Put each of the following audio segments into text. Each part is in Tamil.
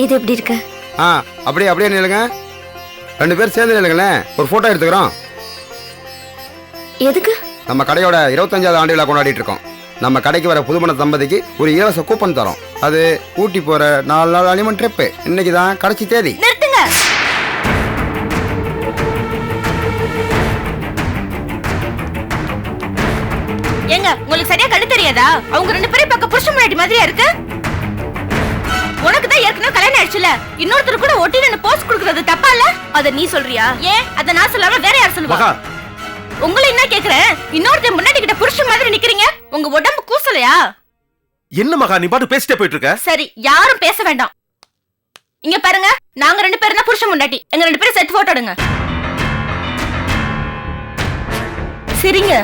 இது எப்படி இருக்கு? அப்படியே அப்படியே நில்லுங்க. 2 பேர் சேர்ந்து நில்லுங்களேன், ஒரு போட்டோ எடுத்துக்கிறோம். எதுக்கு? நம்ம கடையோட 25வது ஆண்டு விழா கொண்டாடிட்டு இருக்கோம். நம்ம கடைக்கு வர புதுமண தம்பதிக்கு ஒரு இலவச கூப்பன் தரோம். அது ஊட்டி போற 4 நாள் அனிமன் ட்ரிப்பு. இன்னைக்கு தான் கடைசி தேதி. நிறுத்துங்க. ஏங்க, உங்களுக்கு சரியா கண்ணு தெரியாதா? அவங்க 2 பேரும் பக்க புருஷ முன்னாடி மாதிரியா இருக்கு. உனக்கு தான் ஏற்கனவே கல்யாணம் ஆயிடுச்சுல, இன்னொருத்தர் கூட ஒட்டி நின்னு போஸ்ட் கொடுக்கிறது தப்பா இல்ல? அத நீ சொல்றியா? ஏன் அத நான் சொல்லாம வேற யார் சொல்லுவா? உங்களை என்ன கேக்குறேன், இன்னொருத்தர் முன்னாடி கிட்ட புருஷ மாதிரி நிக்கிறீங்க, உங்க உடம்பு கூசலையா? என்ன மகா நீ பாட்டு பேசிட்டே போயிட்டு இருக்க? சரி, யாரும் பேச வேண்டாம். இங்க பாருங்க, நாங்க 2 பேரும் தான் புருஷ முன்னாடி. எங்க 2 பேரும் செட் போட்டோ எடுங்க. சரிங்க.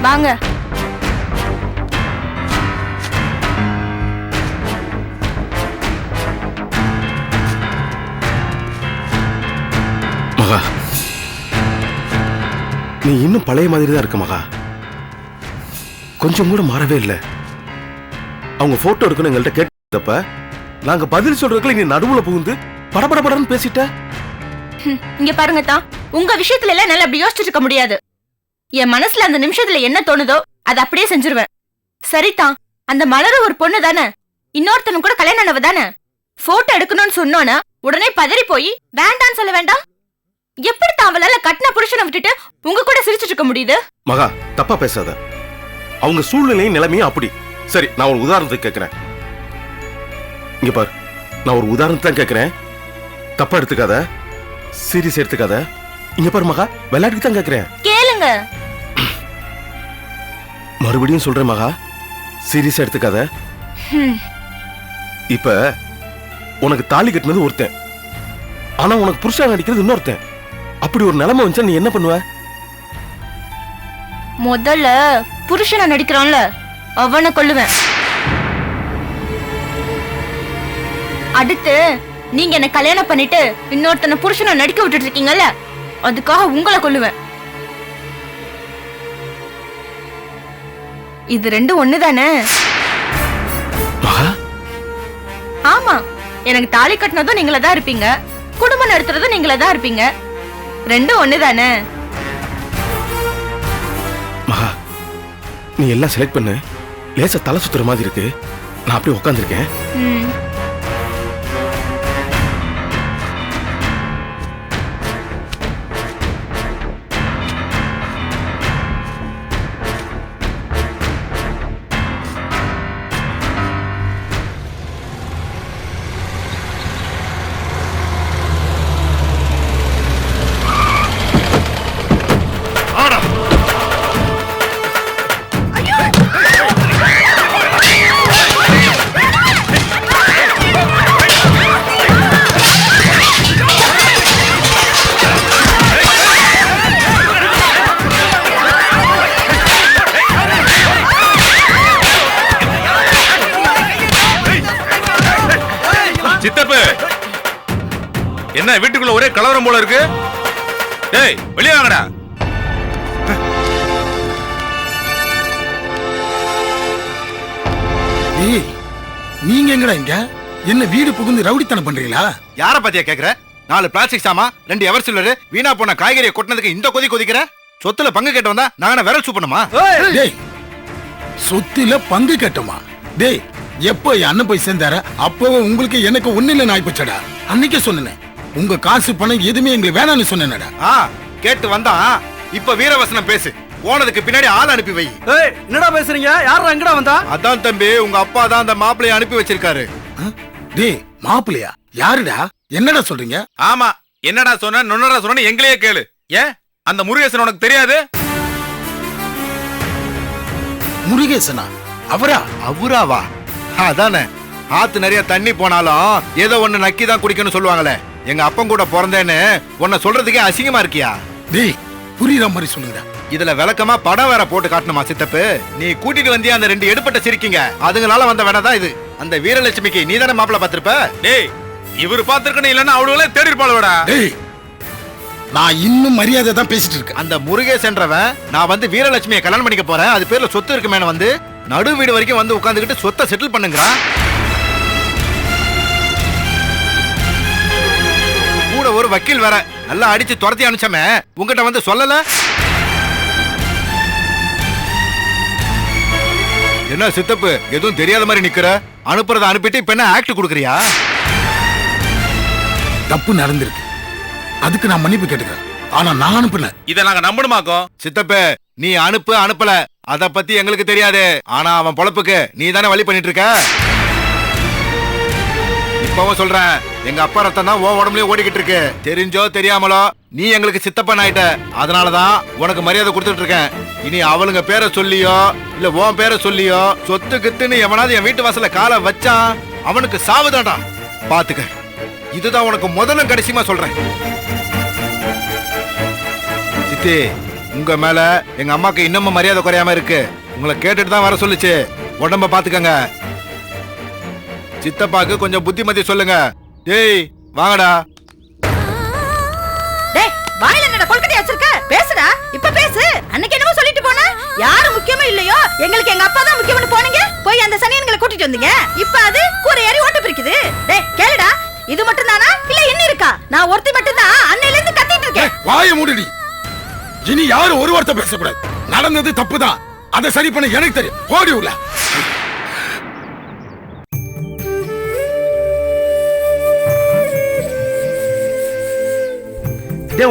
வாங்க. மகா நீ இன்னும் பழைய மாதிரி தான் இருக்க மகா. கொஞ்சம் கூட மாறவே இல்லை. அவங்க போட்டோ எடுக்கணும் எங்கள்கிட்ட கேட்டப்ப நாங்க பதில் சொல்றதுக்குள்ள நீ நடுவுல புகுந்து படபடபடன்னு பேசிட்ட. இங்க பாருங்க தான், உங்க விஷயத்துல எல்லாம் நல்லா அப்படி யோசிச்சுட்டு இருக்க முடியாது. என் மனசுல அந்த நிமிஷத்துல என்ன தோணுதோ அதை அப்படியே செஞ்சிருவேன். சரிதான், அந்த மலரு ஒரு பொண்ணு தானே, இன்னொருத்தனும் கூட கல்யாணம் ஆனவ தானே. போட்டோ எடுக்கணும்னு சொன்னோன்னா உடனே பதறி போய் வேண்டான்னு சொல்ல வேண்டாம்? எப்படி அவளால கட்டின புருஷனை விட்டுட்டு உங்க கூட சிரிச்சிட்டு இருக்க முடியுது? மகா தப்பா பேசாத. அவங்க சூழ்நிலையும் நிலைமையும் அப்படி. சரி, நான் ஒரு உதாரணத்துக்கு கேட்கிறேன். இங்க பாரு, நான் ஒரு உதாரணத்தை தான் கேட்கிறேன். தப்பா எடுத்துக்காத, சீரியஸ் எடுத்துக்காத. இங்க பாரு மகா, விளையாட்டுக்கு தான் கேட்கிறேன். கேளுங்க. மறுபடியும் சொல்றேன் மகா, சீரியஸா எடுத்துக்காத. இப்ப உனக்கு தாலி கட்டினது ஒருத்தன், ஆனா உனக்கு புருஷன் நடிக்கிறது இன்னொருத்தன். அப்படி ஒரு நிலைமை வந்துச்சா நீ என்ன பண்ணுவ? முதல்ல புருஷனை நடிக்கிறான்ல அவனை கொல்லுவேன். அடுத்து நீங்க என்ன கல்யாணம் பண்ணிட்டு இன்னொருத்தனை புருஷனை நடிக்க விட்டுட்டு இருக்கீங்கல்ல, அதுக்காக உங்களை கொல்லுவேன். இது 2 ஒண்ணுதானே? ஆமா, எனக்கு தாலி கட்டினதும் நீங்களே தான் இருப்பீங்க, குடும்பம் நடத்துறதும் நீங்களே தான் இருப்பீங்க. 2 ஒண்ணுதானே? மகா நீ எல்லாம் செலக்ட் பண்ணு. லேசா தலை சுத்துற மாதிரி இருக்கு, நான் அப்படியே உட்காந்துருக்கேன். சித்தப்பு, என்ன வீட்டுக்குள்ள ஒரே கலவரம் போல இருக்கு? டேய், வெளியே வாங்கடா. ஏய், நீங்க எங்கடா இங்க? என்ன வீடு புகுந்து ரவுடித்தனம் பண்றீங்களா? யார பத்தியா கேக்குற? 4 பிளாஸ்டிக் சாமா, 2 எவர் சில்லர், வீணா போன காய்கறியை கொட்டினதுக்கு இந்த கொதிக்கிற? சொத்துல பங்கு கேட்டு வந்தா நாங்க விரல் சூப்பணுமா? டேய், சொத்துல பங்கு கேட்டோமா? டேய், எப்போ என் அண்ணன் போய் சேர்ந்தார அப்போ உங்களுக்கு எனக்கு ஒண்ணு இல்ல நாய் போச்சடா. அன்னைக்கே சொன்னேன், உங்க காசு பணம் எதுவுமே எங்களுக்கு வேணாம்னு சொன்னேனடா. கேட்டு வந்தா இப்ப வீரவசனம் பேசு, போனதுக்கு பின்னாடி ஆள் அனுப்பி வை. என்னடா பேசுறீங்க? யாரா எங்கடா வந்தா? அதான் தம்பி, உங்க அப்பா தான் அந்த மாப்பிளைய அனுப்பி வச்சிருக்காரு. டேய், மாப்பிளையா? யாருடா? என்னடா சொல்றீங்க? ஆமா, என்னடா சொன்ன நொன்னடா சொன்ன எங்களையே கேளு. ஏன் அந்த முருகேசன் உனக்கு தெரியாது? முருகேசனா? அவரா? அவராவா? அதானே, ஆத்து நிறைய தண்ணி போனாலும் ஏதோ ஒண்ணு நக்கி தான் குடிக்கணும்னு சொல்லுவாங்களே. எங்க அப்பன் கூட பிறந்தேன்னு உன்னை சொல்றதுக்கே அசிங்கமா இருக்கியா? டேய், புரியுற மாதிரி சொல்லுங்க. இதுல விளக்கமா படம் வேற போட்டு காட்டணுமா சித்தப்பு? நீ கூட்டிட்டு வந்தியா அந்த 2 எடுப்பட்ட சிரிக்கிங்க, அதுங்களால வந்த வேணாதான் இது. அந்த வீரலட்சுமிக்கு நீ தானே மாப்பிள்ள பாத்திருப்ப? டேய், இவரு பாத்துருக்கணும், இல்லன்னா அவளுகளே தேடி இருப்பாளோடா. டேய், நான் இன்னும் மரியாதை தான் பேசிட்டு இருக்கேன். அந்த முருகேசன்றவன் நான் வந்து வீரலட்சுமியை கல்யாணம் பண்ணிக்க போறேன், அது பேர்ல சொத்து இருக்குமே வந்து நடு வீடு வரைக்கும் வந்து உட்காந்துக்கிட்டு சொத்தை செட்டில் பண்ணுங்கிறான். கூட ஒரு வக்கீல் வேற நல்லா அடிச்சு துரத்தி அனுப்பிச்சமே, உங்ககிட்ட வந்து சொல்லல. என்ன சித்தப்பு எதுவும் தெரியாத மாதிரி நிக்கிற? அனுப்புறத அனுப்பிட்டு இப்ப என்ன ஆக்ட் கொடுக்குறியா? தப்பு நடந்திருக்கு, அதுக்கு நான் மன்னிப்பு கேட்டுக்கிறேன். ஆனா நான் அனுப்பல. இதை நாங்க நம்பணுமாக்கோம்? சித்தப்பு நீ அனுப்பல அத பத்தி எங்களுக்கு தெரியாது. ஆனா அவன் பொழப்புக்கு நீ தானே வழி பண்ணிட்டு இருக்க. இப்பவும் சொல்றேன், எங்க அப்பா ரத்தம் தான் உன் உடம்புலயே ஓடிக்கிட்டு இருக்கு. தெரிஞ்சோ தெரியாமலோ நீ எங்களுக்கு சித்தப்பன் ஆயிட்ட. அதனாலதான் உனக்கு மரியாதை கொடுத்துட்டு இருக்கேன். இனி அவளுங்க பேரை சொல்லியோ இல்ல உன் பேரை சொல்லியோ சொத்து கித்துன்னு எவனாவது என் வீட்டு வாசல்ல காலை வச்சான், அவனுக்கு சாவுதான்டா. பாத்துக்க, இதுதான் உனக்கு முதலும் கடைசியமா சொல்றேன். சித்தி, உங்க மேல எங்க அம்மாக்கு இன்னமும் மரியாதை குறையாம இருக்கு. உங்களை கேட்டுட்டு தான் வர சொல்லுச்சு. உடம்ப பாத்துக்கங்க. சித்தப்பாக்கு கொஞ்சம் புத்திமதி சொல்லுங்க. டேய் வாங்கடா. டேய் வாயில என்னடா கொல்கட்டைய வச்சிருக்க? பேசுடா, இப்ப பேசு. அன்னைக்கு என்னமோ சொல்லிட்டு போன, யாரு முக்கியமா இல்லையோ எங்களுக்கு எங்க அப்பா தான் முக்கியம்னு போனீங்க. போய் அந்த சனியன்களை கூட்டிட்டு வந்தீங்க. இப்ப அது கூரை ஏறி ஓட்டு பிரிக்குது. டேய் கேளுடா, இது மட்டும் தானா இல்ல என்ன இருக்கா? நான் ஒருத்தி மட்டும் தான் அன்னையில இருந்து கத்திட்டு இருக்கேன். வாயை மூடுடி. இனி யாரும் ஒரு வார்த்தை பேசக்கூடாது. நடந்தது தப்புதான், அதை சரி பண்ண எனக்கு தெரியும். ஓடி உள்ள.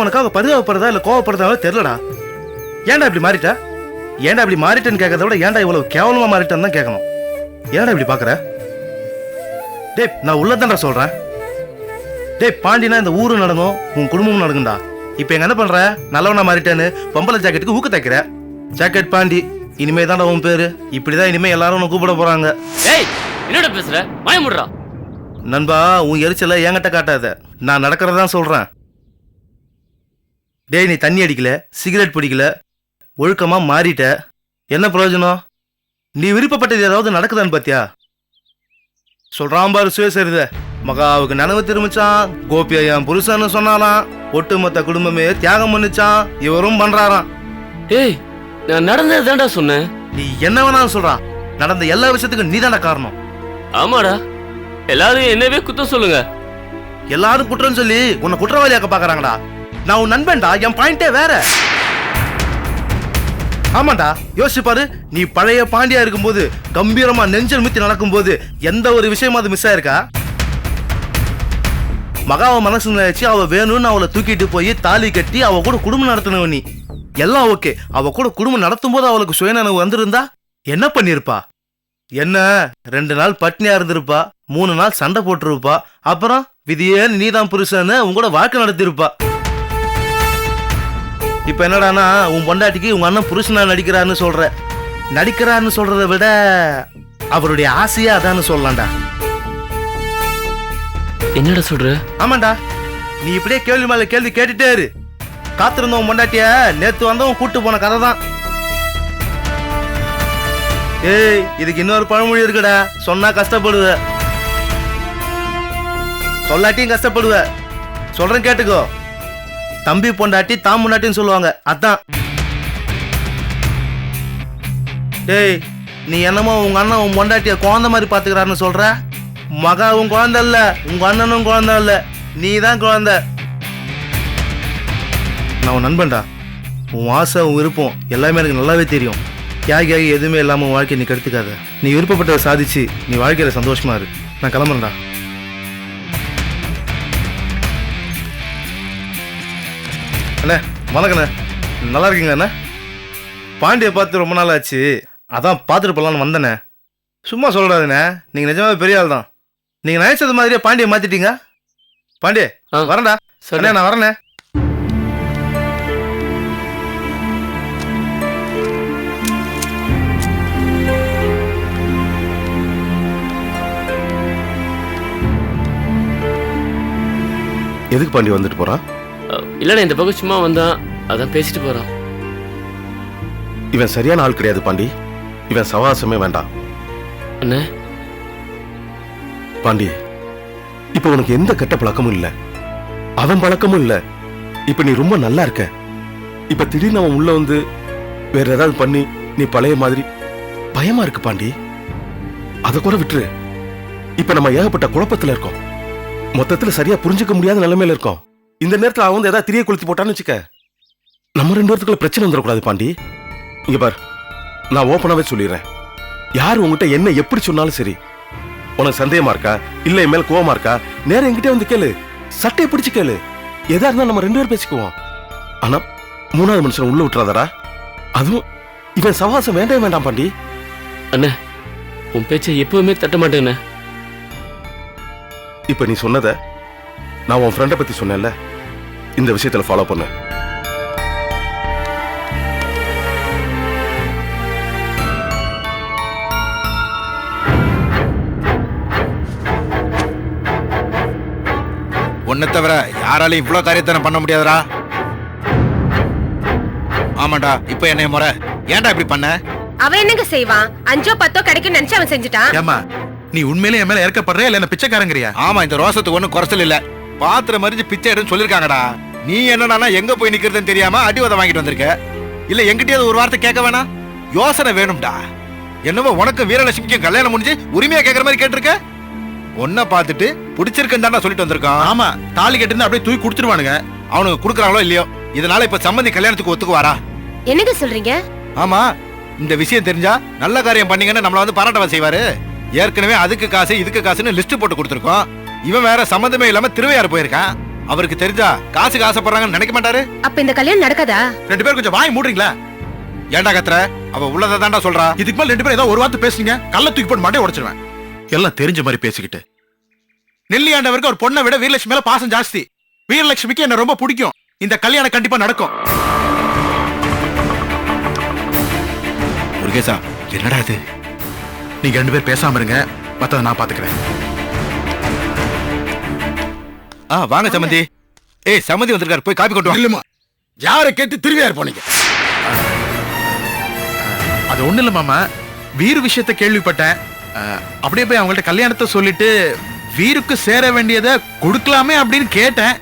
உனக்காக பரிதாபப்படுறதா இல்ல கோவப்படுறதா தெரியலடா. ஏன்டா இப்படி மாறிட்ட? ஏன்டா இப்படி மாறிட்டேன்னு கேட்கறத விட ஏன்டா இவ்வளவு கேவலமா மாறிட்டேன்னு தான் கேட்கணும். ஏன்டா இப்படி பாக்குற? டேய் நான் உள்ளதான்டா சொல்றேன். டேய் பாண்டினா இந்த ஊரு நடக்கும், உன் குடும்பமும் நடக்கும்டா. இப்ப எங்க என்ன பண்ற? நல்லவனா மாறிட்டேன்னு பொம்பளை ஜாக்கெட்டுக்கு ஊக்க தைக்கிற. ஜாக்கெட் பாண்டி இனிமே தான்டா உன் பேரு. இப்படிதான் இனிமே எல்லாரும் உன்னை கூப்பிட போறாங்க. ஏய் என்னடா பேசுற? வாய மூடுடா. நண்பா உன் எரிச்சல என்கிட்ட காட்டாத, நான் நடக்கிறதான் சொல்றேன். டேய் நீ தண்ணி அடிக்கல, சிகரெட் பிடிக்கல, ஒழுக்கமா மாறிட்ட. என்ன பிரயோஜனம்? நீ விருப்பப்பட்டது ஏதாவது நடக்குதான்னு பாத்தியா? சொல்றான் பாரு சுயசரித. மகாவுக்கு நனவு திரும்பிச்சான், கோபியா என் புருஷன்னு சொன்னாலாம், ஒட்டுமொத்த குடும்பமே தியாகம் பண்ணிச்சான், இவரும் பண்றாராம். ஏய் நான் நடந்ததுதான்டா சொன்னேன். நீ என்ன வேணாலும் சொல்றான், நடந்த எல்லா விஷயத்துக்கும் நீ தானே காரணம். ஆமாடா, எல்லாரும் என்னவே குத்தம் சொல்லுங்க. எல்லாரும் குற்றம் சொல்லி உன்னை குற்றவாளியாக்க பாக்குறாங்கடா. நான் உன் நண்பன்டா, என் பாயிண்டே வேற. ஆமாண்டா யோசிச்சு பாரு, நீ பழைய பாண்டியா இருக்கும்போது கம்பீரமா நெஞ்சல் முத்தி நடக்கும்போது எந்த ஒரு விஷயமா அது மிஸ் ஆயிருக்கா? மகாவை மனசு நினைச்சு அவ வேணும்னு அவளை தூக்கிட்டு போய் தாலி கட்டி அவ கூட குடும்பம் நடத்தணும். நீ எல்லாம் ஓகே, அவ கூட குடும்பம் நடத்தும் போது அவளுக்கு சுயநனவு வந்திருந்தா என்ன பண்ணிருப்பா? என்ன 2 நாள் பட்னியா இருந்திருப்பா, 3 நாள் சண்டை போட்டிருப்பா, அப்புறம் விதியே நீதான் புருஷன்னு உங்களோட வாழ்க்கை நடத்திருப்பா. இப்ப என்னடானா உன் பொண்டாட்டிக்கு உங்க அண்ணன் புருஷனா நடிக்கிறான்னு சொல்ற. நடிக்கிறான்னு சொல்றதை விட அவருடைய ஆசையா அதான்னு சொல்லலாம்டா. என்னடா சொல்ற? ஆமாண்டா, நீ இப்படியே கேள்வி மேல கேள்வி கேட்டுட்டே இரு. காத்திருந்த உன் பொண்டாட்டிய நேத்து வந்தவன் கூட்டு போன கதை தான். ஏய் இதுக்கு இன்னொரு பழமொழி இருக்குடா, சொன்னா கஷ்டப்படுவ, சொல்லாட்டியும் கஷ்டப்படுவ. சொல்றேன் கேட்டுக்கோ. தம்பி பொண்டாட்டி தாம் பொண்டாட்டின்னு சொல்லுவாங்க, அதான். டேய் நீ என்னமோ உங்க அண்ணன் உன் பொண்டாட்டிய குழந்தை மாதிரி பாத்துக்கிறான்னு சொல்ற. மகா உன் குழந்தை இல்ல, உங்க அண்ணனும் குழந்தை இல்ல, நீ தான் குழந்தை. நான் உன் நண்பன்டா, உன் ஆசை உன் விருப்பம் எல்லாமே எனக்கு நல்லாவே தெரியும். தியாகியாகி எதுவுமே இல்லாம உன் வாழ்க்கையை நீ கெடுத்துக்காத. நீ விருப்பப்பட்டதை சாதிச்சு நீ வாழ்க்கையில சந்தோஷமா இரு. நான் கிளம்புறேன்டா. அண்ணே வணக்கண்ணே, நல்லா இருக்கீங்களா அண்ணே? பாண்டியை பார்த்து ரொம்ப நாள் ஆச்சு, அதான் பார்த்துட்டு போகலான்னு வந்தேண்ணே. சும்மா சொல்றாதுண்ணே, நீங்கள் நிஜமாவே பெரிய ஆள் தான். நீங்கள் நினைச்சது மாதிரியே பாண்டியை மாற்றிட்டீங்க. பாண்டியே வரேன்டா. அண்ணே நான் வரேண்ணே. எதுக்கு பாண்டி வந்துட்டு போறான்? இல்லண்ணா இந்த பக்கம் சும்மா வந்தான், அதான் பேசிட்டு போறான். இவன் சரியான ஆள் கிடையாது பாண்டி, இவன் சவாசமே வேண்டாம். அண்ணே பாண்டி, இப்ப உனக்கு எந்த கெட்ட பழக்கமும் இல்ல, அவன் பழக்கமும் இல்ல, இப்ப நீ ரொம்ப நல்லா இருக்க. இப்ப திடீர்னு அவன் உள்ள வந்து வேற ஏதாவது பண்ணி நீ பழைய மாதிரி பயமா இருக்கு பாண்டி. அத கூட விட்டுரு. இப்ப நம்ம ஏகப்பட்ட குழப்பத்துல இருக்கோம். மொத்தத்துல சரியா புரிஞ்சுக்க முடியாத நிலைமையில இருக்கோம். இந்த நேரத்துல அவன் வந்து ஏதாவது திரிய கொளுத்தி போட்டான்னு வச்சுக்க, நம்ம 2 பேருக்குள்ள பிரச்சனை வந்துடக்கூடாது பாண்டி. இங்க பார், நான் ஓப்பனாவே சொல்லிடுறேன். யார் உங்ககிட்ட என்ன எப்படி சொன்னாலும் சரி, உனக்கு சந்தேகமா இருக்கா இல்ல என் மேல கோவமா இருக்கா, நேரம் என்கிட்ட வந்து கேளு. சட்டையை பிடிச்சு கேளு. எதா இருந்தா நம்ம 2 பேரும் பேசிக்குவோம். ஆனா 3வது மனுஷன் உள்ள விட்டுறாதடா. அதுவும் இவன் சவாசம் வேண்டவே வேண்டாம் பாண்டி. அண்ணே, உன் பேச்சை எப்பவுமே தட்ட மாட்டேங்கண்ணே. இப்ப நீ சொன்னத நான் உன் ஃப்ரெண்டை பத்தி சொன்னேன்ல, இந்த விஷயத்துல ஃபாலோ பண்ண. உன்னை தவிர யாராலையும் இவ்வளவு காரியத்தை பண்ண முடியாதுடா. ஆமாண்டா, இப்ப என்ன முறை? ஏன்டா இப்படி பண்ண? அவன் என்னங்க செய்வான்? 5ஓ 10ஓ கிடைக்கும் நினைச்சு அவன் செஞ்சுட்டான். ஏமா, நீ உண்மையிலே என் மேல இறக்கப்படுறியா இல்ல என்ன பிச்சைக்காரங்கறியா? ஆமா, இந்த ரோசத்துக்கு ஒண்ணும் குறைச்சல் இல்ல. பாத்திரம் மறிஞ்சு பிச்சை எடுன்னு சொல்லிருக்காங்கடா. நீ என்னன்னா எங்க போய் நிக்கிறதுன்னு தெரியாம அடிவதை வாங்கிட்டு வந்திருக்க. இல்ல எங்கிட்டயாவது ஒரு வார்த்தை கேட்க வேணாம்? யோசனை வேணும்டா. என்னவோ உனக்கு வீரலட்சுமிக்கும் கல்யாணம் முடிஞ்சு உரிமையா கேட்கற மாதிரி கேட்டிருக்க. ஒன்ன பாத்துட்டு பிடிச்சிருக்குன்னு தானே சொல்லிட்டு வந்திருக்கான். ஆமா, தாலி கட்டிருந்து அப்படியே தூக்கி கொடுத்துருவானுங்க. அவனுக்கு கொடுக்குறாங்களோ இல்லையோ, இதனால இப்ப சம்பந்தி கல்யாணத்துக்கு ஒத்துக்குவாரா? என்னங்க சொல்றீங்க? ஆமா, இந்த விஷயம் தெரிஞ்சா நல்ல காரியம் பண்ணீங்கன்னு நம்மள வந்து பாராட்டவா செய்வாரு. ஏற்கனவே அதுக்கு காசு இதுக்கு காசுன்னு லிஸ்ட் போட்டு கொடுத்துருக்கோம். இவன் வேற சம்பந்தமே இல்லாம திருவையாறு போயிருக்கான். அவருக்கு தெரிஞ்சா காசுக்கு ஆசைப்படுறாங்கன்னு நினைக்க மாட்டாரு. அப்ப இந்த கல்யாணம் நடக்காதா? 2 பேரும் கொஞ்சம் வாய் மூடுறீங்களா? ஏன்டா கத்துற? அவ உள்ளதை தான்டா சொல்றா. இதுக்கு மேல 2 பேரும் ஏதோ ஒரு வார்த்தை பேசுனீங்க, கள்ள தூக்கி போட்டு மாட்டே உடைச்சிருவேன். எல்லாம் தெரிஞ்ச மாதிரி பேசிக்கிட்டு. நெல்லி ஆண்டவருக்கு ஒரு பொண்ணை விட வீரலட்சுமி மேல பாசம் ஜாஸ்தி. வீரலட்சுமிக்கு என்ன ரொம்ப பிடிக்கும். இந்த கல்யாணம் கண்டிப்பா நடக்கும். முருகேசா, என்னடா இது? நீங்க 2 பேர் பேசாம இருங்க, மத்தத நான் பாத்துக்கிறேன். வாங்க சம்மந்தி. ஏய், சம்மந்தி வந்திருக்காரு, போய் காப்பி கொண்டு வா. இல்லம்மா, யாரை கேட்டு திருவியார் போனீங்க? அது ஒண்ணு இல்ல மாமா, வீரு விஷயத்தை கேள்விப்பட்டேன். அப்படியே போய் அவங்கள்ட்ட கல்யாணத்தை சொல்லிட்டு வீருக்கு சேர வேண்டியதை கொடுக்கலாமே அப்படின்னு கேட்டேன்.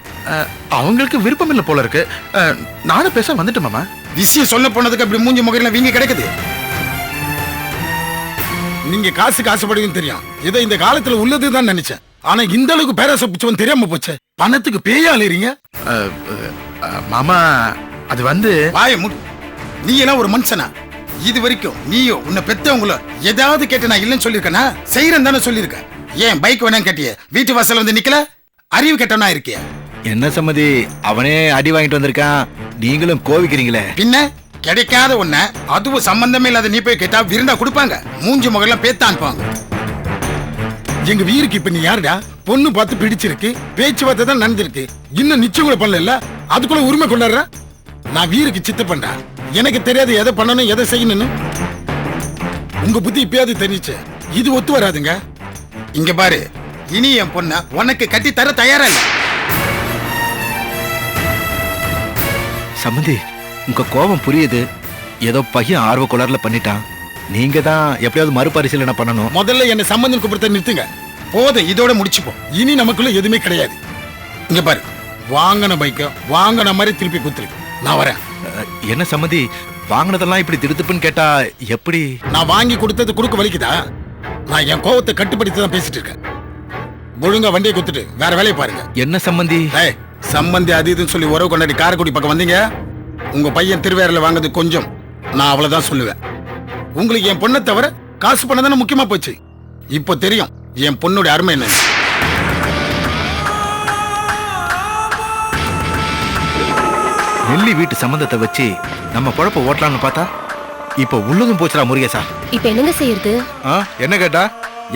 அவங்களுக்கு விருப்பம் இல்ல போல இருக்கு. நானும் பேச வந்துட்டேன் மாமா. விஷயம் சொல்ல போனதுக்கு அப்படி மூஞ்சி முகையில வீங்க கிடைக்குது. நீங்க காசுக்கு ஆசைப்படுவீங்கன்னு தெரியும். இதை இந்த காலத்துல உள்ளதுதான் நினைச்சேன். ஆனா இந்த அளவுக்கு பேராசை பிடிச்சவன் தெரியாம போச்சு. பணத்துக்கு பேயா அலையறீங்க. மாமா, அது வந்து வாய மூடு. நீ எல்லாம் ஒரு மனுஷனா? இது வரைக்கும் நீயோ உன்னை பெத்தவங்களோ ஏதாவது கேட்டு நான் இல்லைன்னு சொல்லிருக்கேனா? செய்யறேன் தானே சொல்லிருக்க. ஏன் பைக் வேணாம் கேட்டிய? வீட்டு வாசல் வந்து நிக்கல? அறிவு கெட்டவனா இருக்கிய? என்ன சம்மதி, அவனே அடி வாங்கிட்டு வந்திருக்கான், நீங்களும் கோவிக்கிறீங்களே. பின்ன கிடைக்காத ஒண்ண அதுவும் சம்பந்தமே இல்லாத நீ போய் கேட்டா விருந்தா கொடுப்பாங்க? மூஞ்சி முகெல்லாம் பேத்தான் அனுப்பாங்க. எங்க வீருக்கு இப்ப நீ யாருடா? பொண்ணு பார்த்து பிடிச்சிருக்கு, பேச்சுவார்த்தை தான் நடந்திருக்கு, இன்னும் நிச்சயம் கூட பண்ணல. அதுக்குள்ள உரிமை கொண்டாடுற? நான் வீருக்கு சித்த பண்றா. எனக்கு தெரியாது எதை பண்ணணும் எதை செய்யணும்னு. உங்க புத்தி இப்பயாவது தெரிஞ்சு. இது ஒத்து வராதுங்க. இங்க பாரு, இனி என் பொண்ண உனக்கு கட்டி தர தயாரா இல்ல. சம்மந்தி, உங்க கோபம் புரியுது. ஏதோ பையன் ஆர்வ கோளாறுல பண்ணிட்டான். நீங்க தான் எப்படியாவது மறுபரிசீலனை பண்ணணும். முதல்ல என்ன சம்பந்தம் கூப்பிடுறத நிறுத்துங்க. போதும், இதோட முடிச்சுப்போம். இனி நமக்குள்ள எதுவுமே கிடையாது. இங்க பாரு, வாங்கின பைக்க வாங்கின மாதிரி திருப்பி குத்துரு. நான் வரேன். என்ன சம்மந்தி, வாங்கினதெல்லாம் இப்படி திருத்துப்புன்னு கேட்டா எப்படி? நான் வாங்கி கொடுத்தது குறுக்க வலிக்குதா? நான் என் கோவத்தை கட்டுப்படுத்தி தான் பேசிட்டு இருக்கேன். ஒழுங்கா வண்டியை குத்துட்டு வேற வேலையை பாருங்க. என்ன சம்மந்தி? சம்பந்தி அது இதுன்னு சொல்லி உறவு கொண்டாடி காரைக்குடி பக்கம் வந்தீங்க. உங்க பையன் திருவேரில் வாங்குறது கொஞ்சம், நான் அவ்வளவுதான் சொல்லுவேன். உங்களுக்கு என் பொண்ணை தவிர காசு பண்ண தானே முக்கியமா போச்சு. இப்போ தெரியும் என் பொண்ணுடைய அருமை என்ன. நெல்லி வீட்டு சம்பந்தத்தை வச்சு நம்ம குழப்ப ஓட்டலாம்னு பார்த்தா இப்ப உள்ளதும் போச்சுடா முருகேசா. இப்ப என்னங்க செய்யறது? என்ன கேட்டா,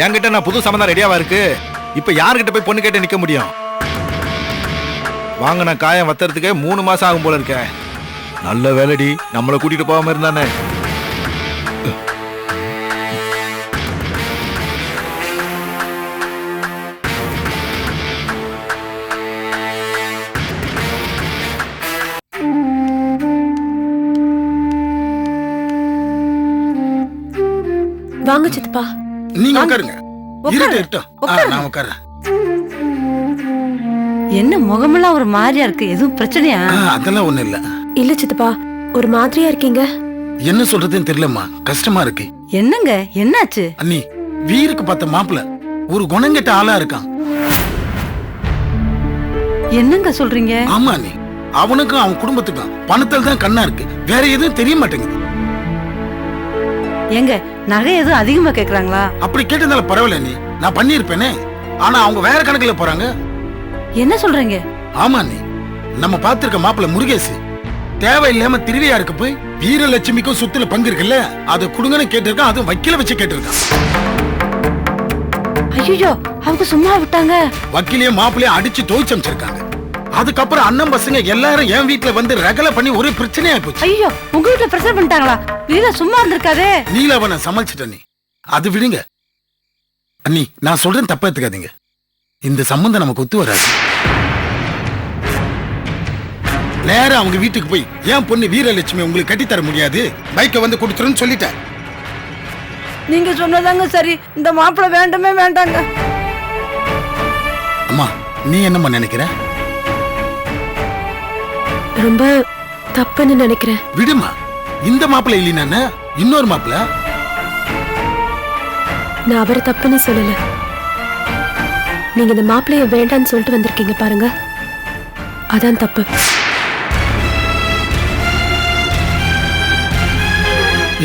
என்கிட்ட நான் புது சம்பந்தம் ரெடியாவா இருக்கு. இப்ப யாருகிட்ட போய் பொண்ணு கேட்டு நிக்க முடியும்? வாங்கின காயம் வத்துறதுக்கே 3 மாசம் ஆகும் போல இருக்க. நல்ல வேலைடி, நம்மளை கூட்டிட்டு போகாம இருந்தானே. வாங்க சித்தப்பா. நீங்க உட்காருங்க. இருக்கட்டும். நான் உட்கார்றேன். என்ன முகமெல்லாம் ஒரு மாதிரியா இருக்கு, எதுவும் பிரச்சனையா? அதெல்லாம் ஒண்ணு இல்ல. இல்ல சித்தப்பா, ஒரு மாதிரியா இருக்கீங்க. என்ன சொல்றதுன்னு தெரியலம்மா, கஷ்டமா இருக்கு. என்னங்க, என்னாச்சு? அண்ணி, வீருக்கு பார்த்த மாப்பிள்ள ஒரு குணங்கெட்ட ஆளா இருக்கான். என்னங்க சொல்றீங்க? ஆமா அண்ணி, அவனுக்கும் அவன் குடும்பத்துக்கும் பணத்தில் தான் கண்ணா இருக்கு, வேற எதுவும் தெரிய மாட்டேங்குது. எங்க நகை எதுவும் அதிகமா கேக்குறாங்களா? அப்படி கேட்டதால பரவாயில்ல அண்ணி, நான் பண்ணிருப்பேனே. ஆனா அவங்க வேற கணக்குல போறாங்க. என்ன சொல்றீங்க? ஆமா அண்ணி, நம்ம பார்த்திருக்க மாப்பிள்ள முருகேசு தேவையில்லாம திருவியாருக்கு போய் வீரலட்சுமிக்கும் சொத்துல பங்கு இருக்குல்ல, அதை குடுங்கன்னு கேட்டிருக்கான். அதுவும் வக்கீல வச்சு கேட்டிருக்கான். ஐயோ, அவங்க சும்மா விட்டாங்க. வக்கீலையும் மாப்பிள்ளையும் அடிச்சு துவைச்சு அமைச்சிருக்காங்க. அதுக்கப்புறம் அண்ணன் பசங்க எல்லாரும் என் வீட்டுல வந்து ரகலை பண்ணி ஒரே பிரச்சனையா போச்சு. ஐயோ, உங்க வீட்டுல பிரச்சனை பண்ணிட்டாங்களா? வீர சும்மா இருந்திருக்காதே. நீலவனை சமாளிச்சிட்ட நீ, அது விடுங்க அண்ணி. நான் சொல்றேன், தப்பா எடுத்துக்காதீங்க. இந்த சம்பந்தம் நமக்கு ஒத்து வராது. நேரா அவங்க வீட்டுக்கு போய் ஏன் பொண்ணு வீரலட்சுமி உங்களுக்கு கட்டித்தர முடியாது, பைக்கை வந்து கொடுத்துருன்னு சொல்லிட்டேன். நீங்க சொன்னதாங்க சரி, இந்த மாப்பிள்ளை வேண்டமே வேண்டாங்க. அம்மா, நீ என்னம்மா நினைக்கிற? ரொம்ப தப்புன்னு நினைக்கிறேன். விடுமா, இந்த மாப்பிள்ளை இல்லைன்னா இன்னொரு மாப்பிள்ள. நான் அவரை தப்புன்னு சொல்லல. நீங்க இந்த மாப்பிள்ளைய வேண்டான்னு சொல்லிட்டு வந்திருக்கீங்க பாருங்க, அதான் தப்பு.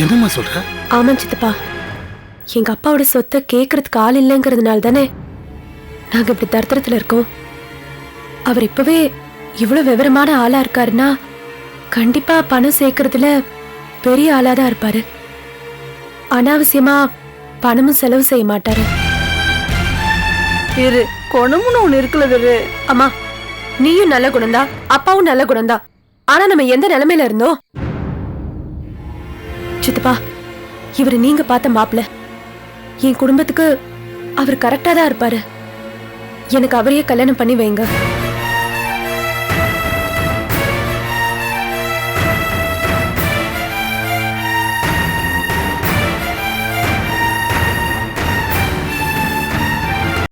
என்னம்மா சொல்ற? ஆமா சித்தப்பா, எங்க அப்பாவோட சொத்தை கேட்கறதுக்கு ஆள் இல்லைங்கிறதுனால தானே நாங்க இப்படி தர்த்தரத்துல இருக்கோம். அவர் இப்பவே இவ்வளவு விவரமான ஆளா இருக்காருன்னா கண்டிப்பா பணம் சேர்க்கறதுல பெரிய ஆளாதான் இருப்பாரு. அனாவசியமா பணமும் செலவு செய்ய மாட்டாரு. இரு, குணம்னு ஒண்ணு இருக்குல்ல வேறு. அம்மா, நீயும் நல்ல குணம்தான், அப்பாவும் நல்ல குணம்தான். ஆனா நம்ம எந்த நிலைமையில இருந்தோம்? சித்தப்பா, இவரு நீங்க பார்த்த மாப்பிள்ள, என் குடும்பத்துக்கு அவர் கரெக்டா தான் இருப்பாரு. எனக்கு அவரையே கல்யாணம் பண்ணி வைங்க.